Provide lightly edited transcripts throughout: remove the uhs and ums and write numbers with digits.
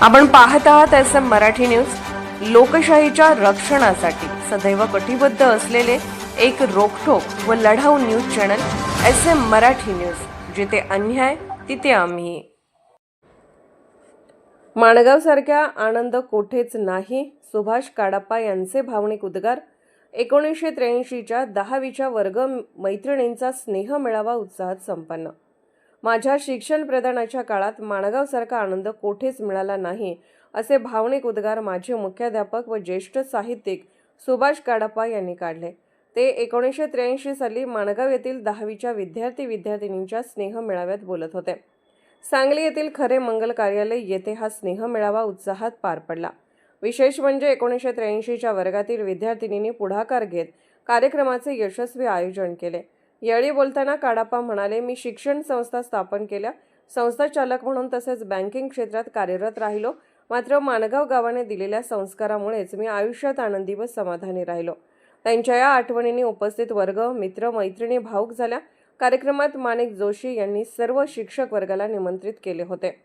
आपण पाहत आहात SM मराठी न्यूज। लोकशाहीच्या रक्षणासाठी सदैव कटिबद्ध असलेले एक रोखठोक व लढाऊ news channel SM Marathi news, जिथे अन्याय तिथे आम्ही। माणगाव सारख्या आनंद कोठेच नाही, सुभाष काडाप्पा यांचे भावनिक उद्गार। 1983च्या 10वीच्या वर्ग मैत्रिणींचा स्नेह मेळावा उत्साहात संपन्न। माझ्या शिक्षण प्रदानाच्या काळात माणगावसारखा आनंद कोठेच मिळाला नाही, असे भावनिक उद्गार माजी मुख्याध्यापक व ज्येष्ठ साहित्यिक सुभाष काडाप्पा यांनी काढले। ते 1983 साली माणगाव येथील 10वीच्या विद्यार्थी-विद्यार्थिनींच्या स्नेह मेळाव्यात बोलत होते। सांगली येथील खरे मंगल कार्यालय येथे हा स्नेह मेळावा उत्साहात पार पडला। विशेष म्हणजे 1983च्या वर्गातील विद्यार्थिनींनी पुढाकार घेत कार्यक्रमाचे यशस्वी आयोजन केले। यावेळी बोलताना काडाप्पा म्हणाले, मी शिक्षण संस्था स्थापन केल्या, संस्था चालक म्हणून तसेच बँकिंग क्षेत्रात कार्यरत राहिलो, मात्र माणगाव गावाने दिलेल्या संस्कारामुळेच मी आयुष्यात आनंदी व समाधानी राहिलो। त्यांच्या या आठवणींनी उपस्थित वर्ग, मित्र, मैत्रिणी भावुक झाल्या। कार्यक्रमात माणिक जोशी यांनी सर्व शिक्षक वर्गाला निमंत्रित केले होते।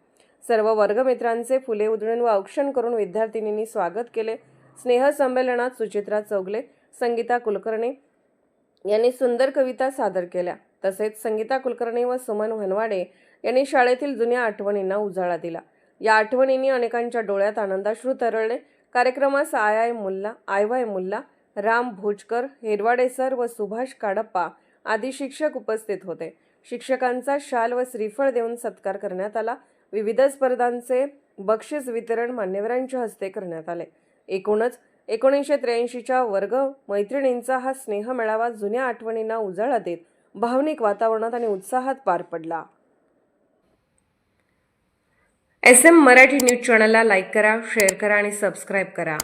सर्व वर्गमित्रांचे फुले उधळून व औक्षण करून विद्यार्थिनींनी स्वागत केले। स्नेह संमेलनात सुचित्रा चौगले, संगीता कुलकर्णी यांनी सुंदर कविता सादर केल्या। तसेच संगीता कुलकर्णी व सुमन वनवाडे यांनी शाळेतील जुन्या आठवणींना उजाळा दिला। या आठवणींनी अनेकांच्या डोळ्यात आनंदाश्रू तरळले। कार्यक्रमास आय.वाय. मुल्ला, राम भोजकर, हेरवाडे सर व सुभाष काडाप्पा आदी शिक्षक उपस्थित होते। शिक्षकांचा शाल व श्रीफळ देऊन सत्कार करण्यात आला। विविध स्पर्धांचे बक्षीस वितरण मान्यवरांच्या हस्ते करण्यात आले। एकूणच 1983च्या वर्ग मैत्रिणींचा हा स्नेह मेळावा जुन्या आठवणींना उजाळा देत भावनिक वातावरणात आणि उत्साहात पार पडला। SM मराठी न्यूज चॅनलला लाईक करा, शेअर करा आणि सबस्क्राईब करा।